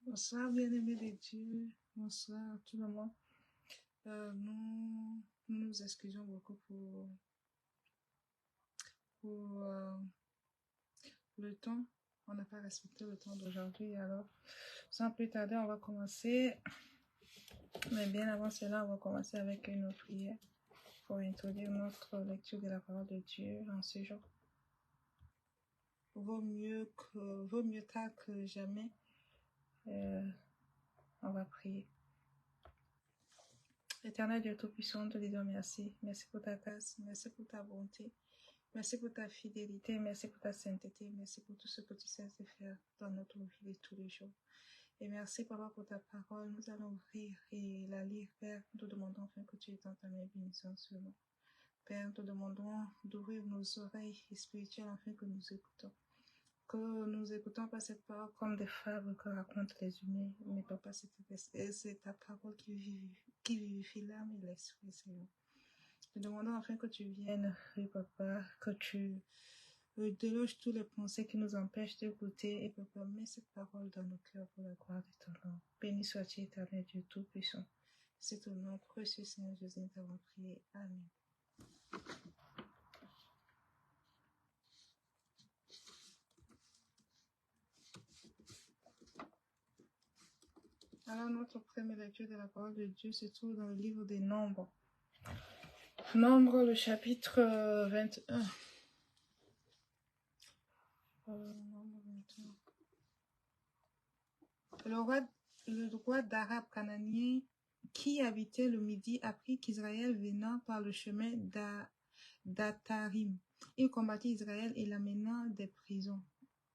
Bonsoir, bien-aimés de Dieu. Bonsoir, tout le monde. Nous nous excusons beaucoup pour le temps. On n'a pas respecté le temps d'aujourd'hui. Alors, sans plus tarder, on va commencer. Mais bien avant cela, on va commencer avec une prière pour introduire notre lecture de la parole de Dieu en ce jour. Vaut mieux tard que jamais. On va prier. Éternel Dieu Tout-Puissant, te disons merci. Merci pour ta grâce, merci pour ta bonté, merci pour ta fidélité, merci pour ta sainteté, merci pour tout ce que tu sais faire dans notre vie de tous les jours. Et merci, Papa, pour ta parole. Nous allons ouvrir et la lire, Père. Nous te demandons afin que tu étends ta main bénissante sur nous. Père, nous te demandons d'ouvrir nos oreilles spirituelles afin que nous écoutons. Que nous écoutons pas cette parole comme des fables que racontent les humains, mais Papa, c'est ta parole qui vivifie l'âme et l'esprit, Seigneur. Nous demandons afin que tu viennes, oui, Papa, que tu déloges tous les pensées qui nous empêchent d'écouter, et Papa, mets cette parole dans nos cœurs pour la gloire de ton nom. Béni sois-tu, éternel Dieu Tout-Puissant. C'est au nom précieux, Seigneur Jésus, nous avons prié. Amen. Alors, notre première lecture de la parole de Dieu se trouve dans le livre des Nombres. Nombre, le chapitre 21. Nombre 21. Le roi d'Arabe cananien qui habitait le Midi apprit qu'Israël venant par le chemin d'Atarim. Il combattit Israël et l'amena des prisons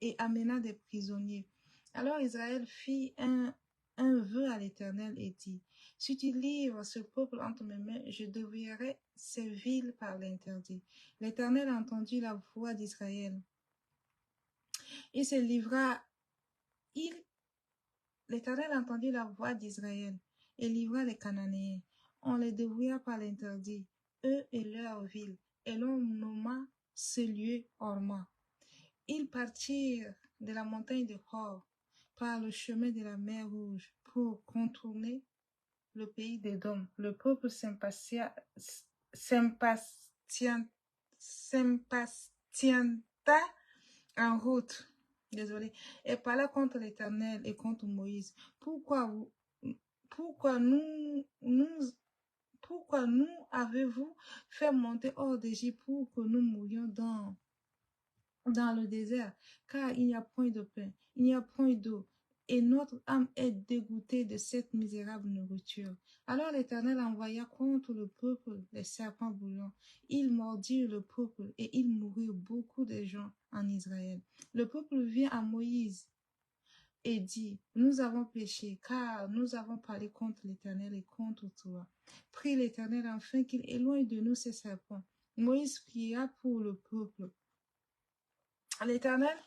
et amena des prisonniers. Alors Israël fit un vœu à l'Éternel et dit, si tu livres ce peuple entre mes mains, je dévierai ces villes par l'interdit. L'Éternel entendit la voix d'Israël. Il se livra, l'Éternel entendit la voix d'Israël et livra les Cananéens. On les dévouilla par l'interdit, eux et leurs villes, et l'on nomma ce lieu Horma. Ils partirent de la montagne de Hor par le chemin de la mer Rouge pour contourner le pays d'Édom. Le peuple s'impatienta en route, et parla contre l'Éternel et contre Moïse. Pourquoi nous avez-vous fait monter hors d'Égypte pour que nous mourions dans le désert, car il n'y a point de pain, il n'y a point d'eau, et notre âme est dégoûtée de cette misérable nourriture. Alors l'Éternel envoya contre le peuple les serpents brûlants. Ils mordirent le peuple, et il mourut beaucoup de gens en Israël. Le peuple vient à Moïse et dit, nous avons péché, car nous avons parlé contre l'Éternel et contre toi. Prie l'Éternel afin qu'il éloigne de nous ces serpents. Moïse pria pour le peuple. L'Éternel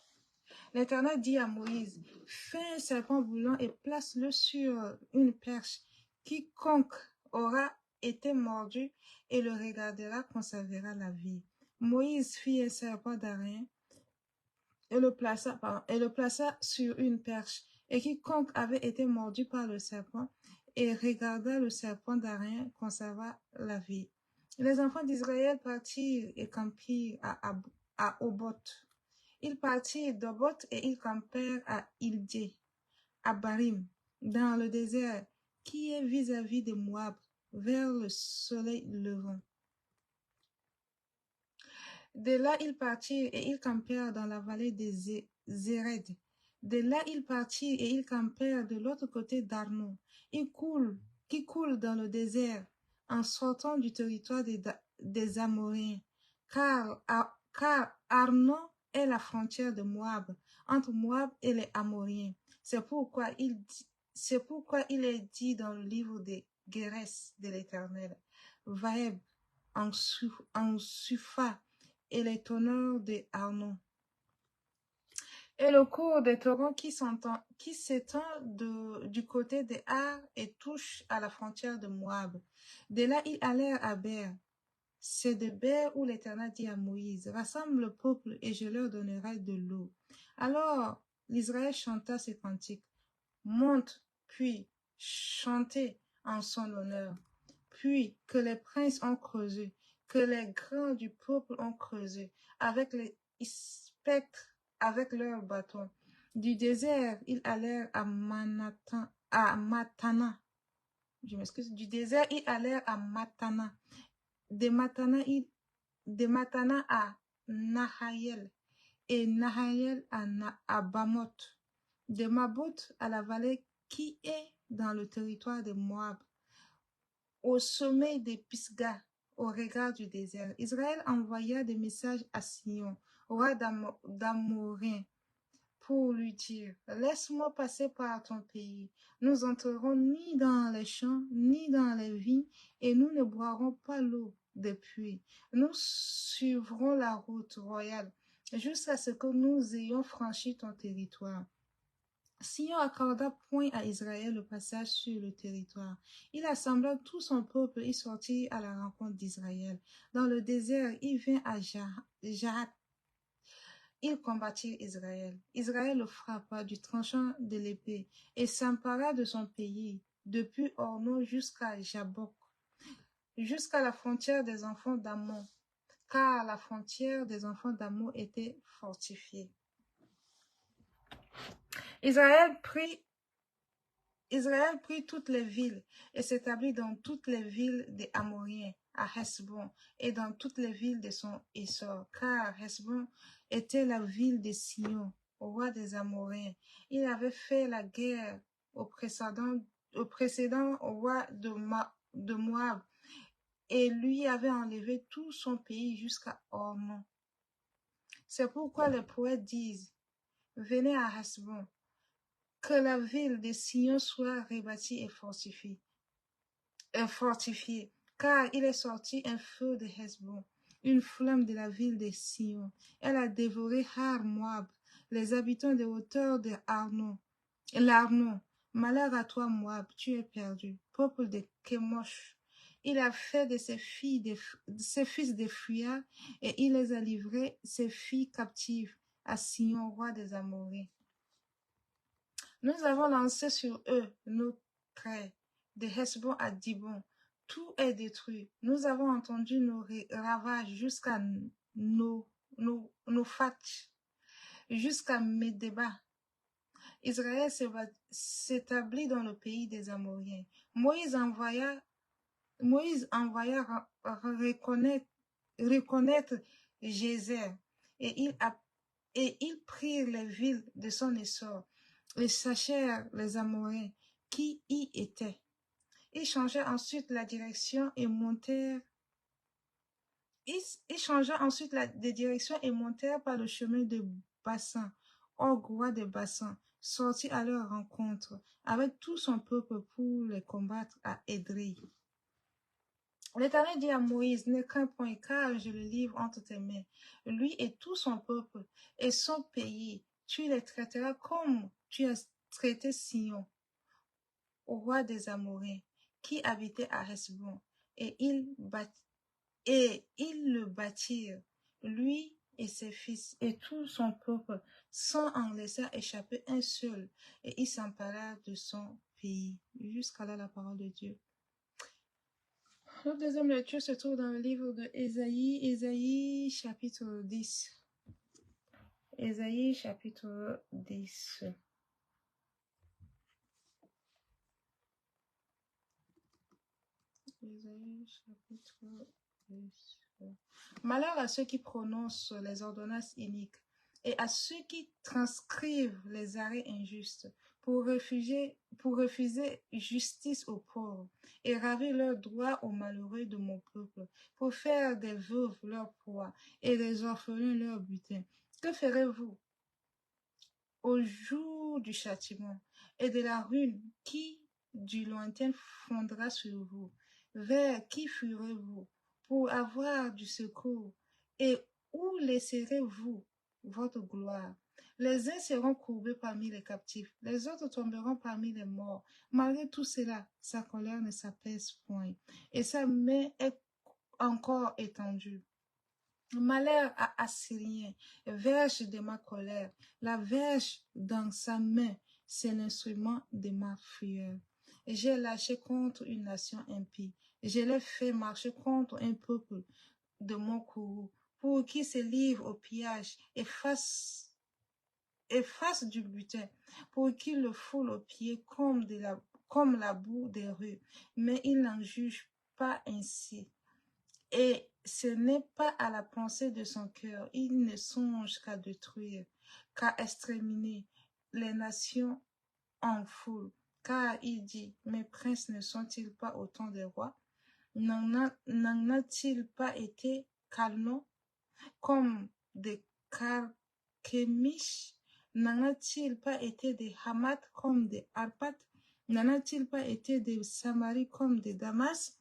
dit à Moïse, fais un serpent brûlant et place-le sur une perche. Quiconque aura été mordu et le regardera conservera la vie. Moïse fit un serpent d'araignée et le plaça sur une perche. Et quiconque avait été mordu par le serpent et regarda le serpent d'araignée conserva la vie. Les enfants d'Israël partirent et campirent à Oboth. Ils partirent d'Obot et ils campèrent à Ildé, à Barim, dans le désert qui est vis-à-vis de Moab, vers le soleil levant. De là, ils partirent et ils campèrent dans la vallée des Zéred. De là, ils partirent et ils campèrent de l'autre côté d'Arnon, qui coule dans le désert, en sortant du territoire des Amoréens, car Arnon est la frontière de Moab, entre Moab et les Amoréens. C'est pourquoi il est dit dans le livre des Guérès de l'Éternel, Vaeb en Supha et les tonneurs de Arnon. Et le cours des torrents qui s'étend du côté des Ar et touche à la frontière de Moab. De là, ils allèrent à Ber. C'est de Ber où l'Éternel dit à Moïse, rassemble le peuple et je leur donnerai de l'eau. Alors, l'Israël chanta ces cantiques. monte, puis chantez en son honneur, puis que les princes ont creusé, que les grands du peuple ont creusé, avec les spectres, avec leurs bâtons. Du désert, ils allèrent à Matana. Je m'excuse. Du désert, ils allèrent à Matana. De Matana, de Matana à Nahayel. Et Nahayel à Bamoth. De Mabot à la vallée qui est dans le territoire de Moab. Au sommet des Pisgah, au regard du désert. Israël envoya des messages à Sion, roi d'Amorin, pour lui dire, laisse-moi passer par ton pays. Nous entrerons ni dans les champs, ni dans les vignes, et nous ne boirons pas l'eau des puits. Nous suivrons la route royale jusqu'à ce que nous ayons franchi ton territoire. Sion accorda point à Israël le passage sur le territoire. Il assembla tout son peuple et sortit à la rencontre d'Israël. Dans le désert, il vint à Jahat. Il combattit Israël. Israël le frappa du tranchant de l'épée et s'empara de son pays, depuis Orno jusqu'à Jabok, jusqu'à la frontière des enfants d'Ammon, car la frontière des enfants d'Ammon était fortifiée. Israël prit toutes les villes et s'établit dans toutes les villes des Amoriens, à Hesbon, et dans toutes les villes de son essor, car Hesbon était la ville de Sion, au roi des Amoriens. Il avait fait la guerre au précédent roi de Moab, et lui avait enlevé tout son pays jusqu'à Ornon. C'est pourquoi les poètes disent, venez à Hesbon, que la ville de Sion soit rebâtie et fortifiée, car il est sorti un feu de Hesbon, une flamme de la ville de Sion. Elle a dévoré Har Moab, les habitants des hauteurs de l'Arnon. Malheur à toi, Moab, tu es perdu, peuple de Kémosh. Il a fait de ses fils des fuyards, et il les a livrés, ses filles captives, à Sion, roi des Amoréens. Nous avons lancé sur eux nos traits, de Hesbon à Dibon. Tout est détruit. Nous avons entendu nos ravages jusqu'à nos Fatch, jusqu'à Medeba. Israël s'établit dans le pays des Amoriens. Moïse envoya reconnaître Gézer, et ils prirent les villes de son essor. Ils sachèrent les Amoréens qui y étaient. Ils changèrent ensuite la direction et montèrent. Ils changèrent ensuite de direction et montèrent par le chemin de Bassan, Og roi de Bassan, sortit à leur rencontre avec tout son peuple pour les combattre à Édrei. L'Éternel dit à Moïse, ne crains point, car je le livre entre tes mains. Lui et tout son peuple et son pays, tu les traiteras comme tu as traité Sion, au roi des Amoréens, qui habitait à Hesbon, et ils le bâtirent, lui et ses fils, et tout son peuple, sans en laisser échapper un seul, et ils s'emparèrent de son pays. Jusqu'à là, la parole de Dieu. Notre deuxième lecture se trouve dans le livre de Ésaïe chapitre 10. Ésaïe chapitre 10. Ésaïe chapitre 10. Malheur à ceux qui prononcent les ordonnances iniques et à ceux qui transcrivent les arrêts injustes pour refuser justice aux pauvres et ravir leurs droits aux malheureux de mon peuple, pour faire des veuves leur proie et des orphelins leur butin. Que ferez-vous au jour du châtiment et de la ruine qui du lointain fondra sur vous? Vers qui fuirez-vous pour avoir du secours? Et où laisserez-vous votre gloire? Les uns seront courbés parmi les captifs, les autres tomberont parmi les morts. Malgré tout cela, sa colère ne s'apaise point, et sa main est encore étendue. Malheur à Assyrien, verge de ma colère, la verge dans sa main, c'est l'instrument de ma fureur. J'ai lâché contre une nation impie. Je l'ai fait marcher contre un peuple de mon courroux, pour qu'il se livre au pillage et fasse du butin, pour qu'il le foule aux pieds comme la boue des rues. Mais il n'en juge pas ainsi. Et ce n'est pas à la pensée de son cœur. Il ne songe qu'à détruire, qu'à exterminer les nations en foule. Car il dit, mes princes ne sont-ils pas autant des rois? N'en a-t-il pas été Calno comme des Carchemish? N'en a-t-il pas été des Hamath comme des Arpad? N'en a-t-il pas été des Samarie comme des Damas?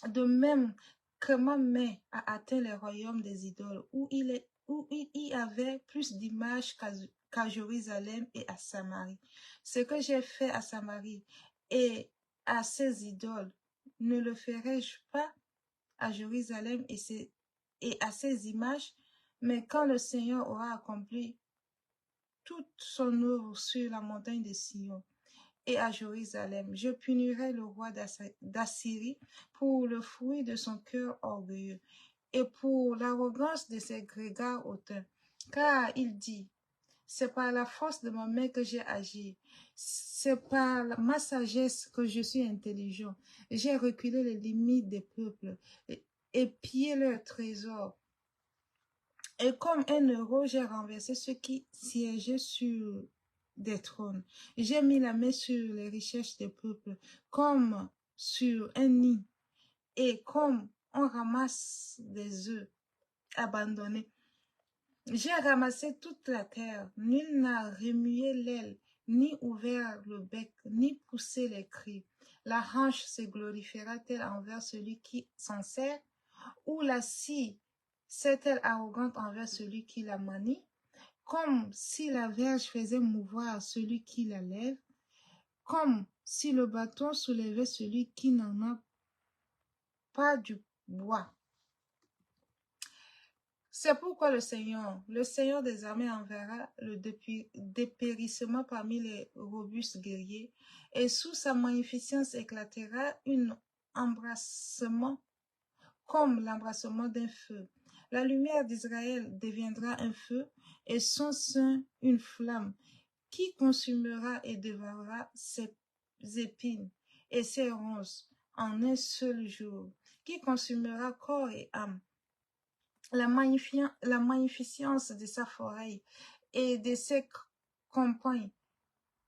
De même que ma main a atteint les royaumes des idoles, où il y avait plus d'images qu'à Jérusalem et à Samarie. Ce que j'ai fait à Samarie et à ses idoles, ne le ferai-je pas à Jérusalem et à ses images? Mais quand le Seigneur aura accompli toute son œuvre sur la montagne de Sion et à Jérusalem, je punirai le roi d'Assyrie pour le fruit de son cœur orgueilleux et pour l'arrogance de ses grégaires hautains. Car il dit, c'est par la force de ma main que j'ai agi, c'est par ma sagesse que je suis intelligent. J'ai reculé les limites des peuples et pillé leurs trésors. Et comme un euro, j'ai renversé ceux qui siégeaient sur des trônes. J'ai mis la main sur les richesses des peuples, comme sur un nid, et comme on ramasse des œufs abandonnés. J'ai ramassé toute la terre. Nul n'a remué l'aile, ni ouvert le bec, ni poussé les cris. La hanche se glorifiera-t-elle envers celui qui s'en sert, ou la scie s'est-elle arrogante envers celui qui la manie? Comme si la verge faisait mouvoir celui qui la lève, comme si le bâton soulevait celui qui n'en a pas du bois. C'est pourquoi le Seigneur des armées enverra le dépérissement parmi les robustes guerriers, et sous sa magnificence éclatera un embrassement comme l'embrassement d'un feu. La lumière d'Israël deviendra un feu, et son sein une flamme, qui consumera et dévorera ses épines et ses ronces en un seul jour, qui consumera corps et âme. La magnificence de sa forêt et de ses campagnes.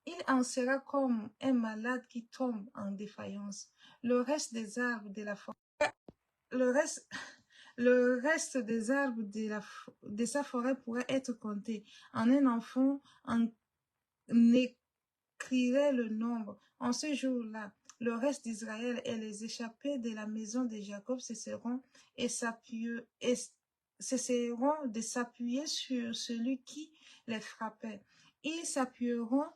Il en sera comme un malade qui tombe en défaillance. Le reste des arbres de la forêt, le reste des arbres de sa forêt pourrait être compté. En un enfant, en écrirait le nombre. En ce jour-là, le reste d'Israël et les échappés de la maison de Jacob cesseront de s'appuyer sur celui qui les frappait. Ils s'appuieront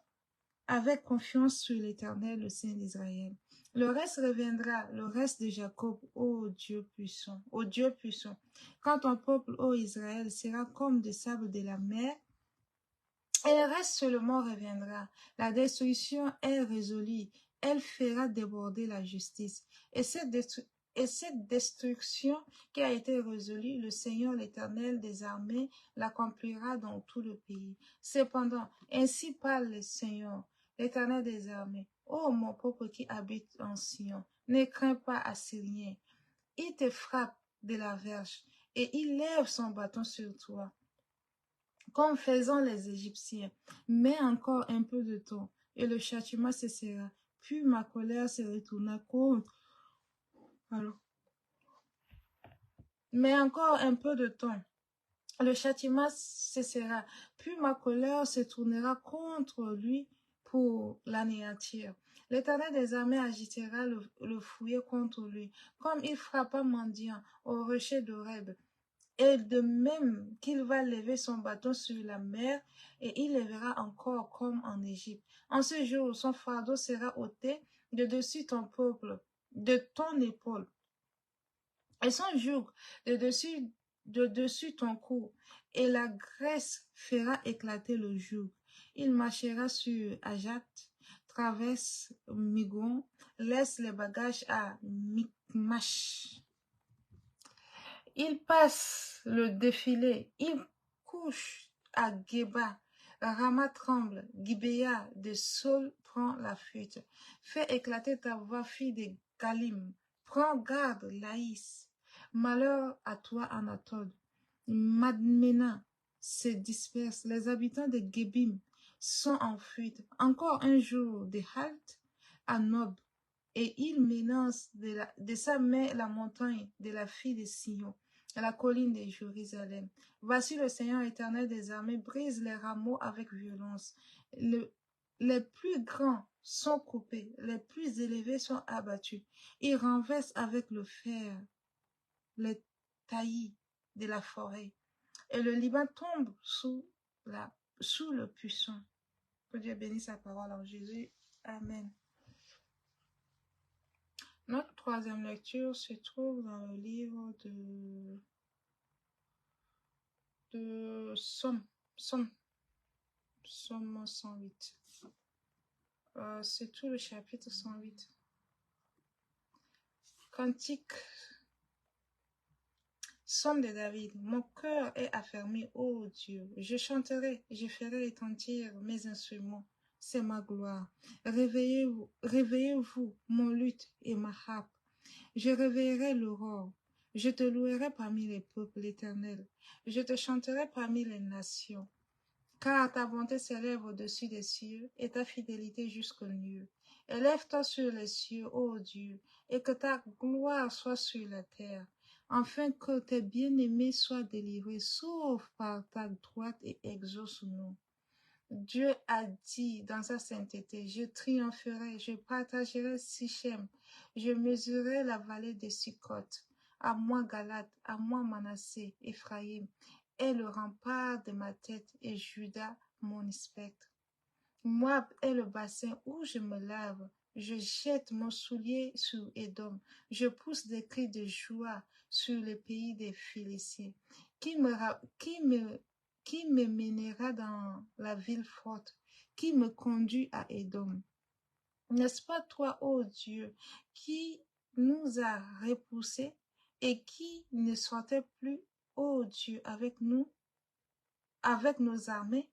avec confiance sur l'Éternel, le Saint d'Israël. Le reste reviendra, le reste de Jacob, ô Dieu puissant, ô Dieu puissant. Quand ton peuple, ô Israël, sera comme des sables de la mer, et le reste seulement reviendra. La destruction est résolue, elle fera déborder la justice. Et cette destruction qui a été résolue, le Seigneur l'Éternel des armées l'accomplira dans tout le pays. Cependant, ainsi parle le Seigneur, l'Éternel des armées. Ô mon peuple qui habite en Sion, ne crains pas Assyrien. Il te frappe de la verge et il lève son bâton sur toi, comme faisant les Égyptiens. Mais encore un peu de temps, et le châtiment cessera. Puis ma colère se retourna contre. Alors, mais encore un peu de temps, le châtiment cessera. Puis ma colère se tournera contre lui pour l'anéantir. L'Éternel des armées agitera le fouet contre lui, comme il frappa mendiant au rocher d'Horeb. Et de même qu'il va lever son bâton sur la mer, et il lèvera encore comme en Égypte. En ce jour, son fardeau sera ôté de dessus ton peuple, de ton épaule, et son joug de dessus ton cou, et la graisse fera éclater le joug. Il marchera sur Ajat, traverse Migron, laisse les bagages à Micmash. Il passe le défilé, il couche à Geba, Rama tremble, Gibéa de Saul prend la fuite. Fais éclater ta voix, fille de Galim. Prends garde, Laïs. Malheur à toi, Anatole. Madmena se disperse. Les habitants de Gebim sont en fuite. Encore un jour de halte à Nob. Et il menace de sa main la montagne de la fille de Sion, la colline de Jérusalem. Voici le Seigneur éternel des armées brise les rameaux avec violence. Les plus grands sont coupés, les plus élevés sont abattus. Il renverse avec le fer les taillis de la forêt. Et le Liban tombe sous le puissant. Que Dieu bénisse sa parole en Jésus. Amen. Notre troisième lecture se trouve dans le livre de Somme 108. C'est tout le chapitre 108. Cantique. Somme de David. Mon cœur est affermi, ô Dieu. Je chanterai, je ferai retentir mes instruments. C'est ma gloire. Réveillez-vous, réveillez-vous, mon luth et ma harpe. Je réveillerai l'aurore. Je te louerai parmi les peuples, l'Éternel. Je te chanterai parmi les nations. Car ta bonté s'élève au-dessus des cieux et ta fidélité jusqu'aux nues. Élève-toi sur les cieux, ô Dieu, et que ta gloire soit sur la terre, afin que tes bien-aimés soient délivrés, sauf par ta droite et exauce-nous. Dieu a dit dans sa sainteté, je triompherai, je partagerai Sichem, je mesurerai la vallée de Sukkot. À moi Galate, à moi Manassé, Ephraïm, est le rempart de ma tête et Juda mon spectre. Moab est le bassin où je me lave, je jette mon soulier sur Édom, je pousse des cris de joie sur le pays des Philistins. Qui me mènera dans la ville forte, qui me conduit à Édom? N'est-ce pas toi, ô Dieu, qui nous a repoussés et qui ne sortait plus, ô Dieu, avec nous, avec nos armées?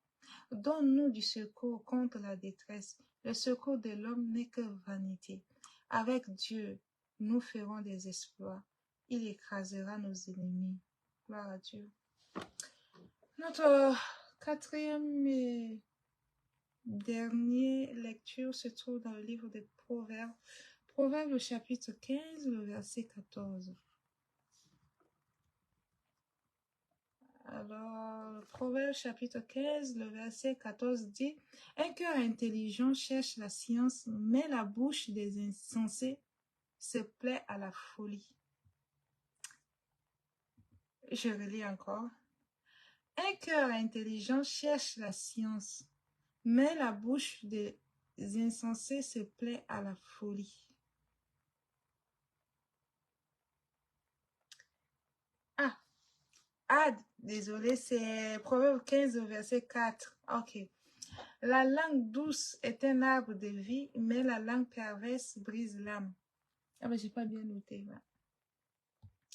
Donne-nous du secours contre la détresse. Le secours de l'homme n'est que vanité. Avec Dieu, nous ferons des exploits. Il écrasera nos ennemis. Gloire à Dieu. Notre quatrième et dernière lecture se trouve dans le livre des Proverbes. Proverbes, le chapitre 15, le verset 14. Alors, le Proverbe chapitre 15, le verset 14 dit, « Un cœur intelligent cherche la science, mais la bouche des insensés se plaît à la folie. » Je relis encore. « Un cœur intelligent cherche la science, mais la bouche des insensés se plaît à la folie. » Désolé, c'est Proverbe 15, verset 4. Ok. La langue douce est un arbre de vie, mais la langue perverse brise l'âme. Ah, mais j'ai pas bien noté. Ouais.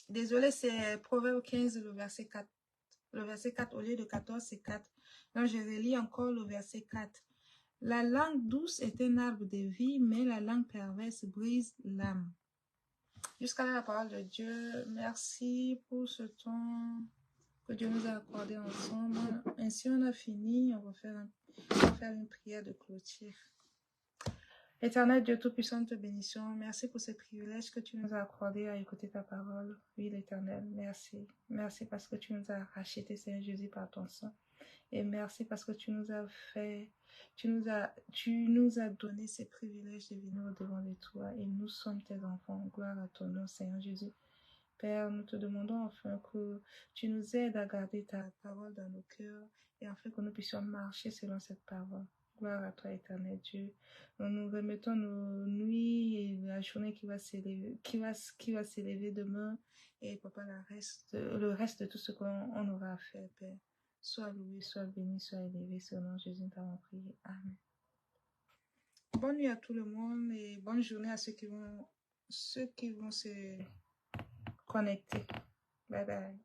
Désolé, c'est Proverbe 15, le verset 4. Le verset 4, au lieu de 14, c'est 4. Donc, je relis encore le verset 4. La langue douce est un arbre de vie, mais la langue perverse brise l'âme. Jusqu'à là, la parole de Dieu. Merci pour ce temps que Dieu nous a accordé ensemble. Ainsi, on a fini. On va faire une prière de clôture. Éternel Dieu Tout-Puissant, te bénissons. Merci pour ce privilège que tu nous as accordé à écouter ta parole. Oui, l'Éternel, merci. Merci parce que tu nous as racheté, Seigneur Jésus, par ton sang. Et merci parce que tu nous as donné ce privilège de venir au-devant de toi. Et nous sommes tes enfants. Gloire à ton nom, Seigneur Jésus. Père, nous te demandons enfin que tu nous aides à garder ta parole dans nos cœurs et afin que nous puissions marcher selon cette parole. Gloire à toi, éternel Dieu. Nous remettons nos nuits et la journée qui va s'élever demain et papa, le reste de tout ce qu'on aura à faire, Père. Sois loué, sois béni, sois élevé. C'est au nom de Jésus, nous t'avons prié. Amen. Bonne nuit à tout le monde et bonne journée à ceux qui vont se connecter. Bye bye.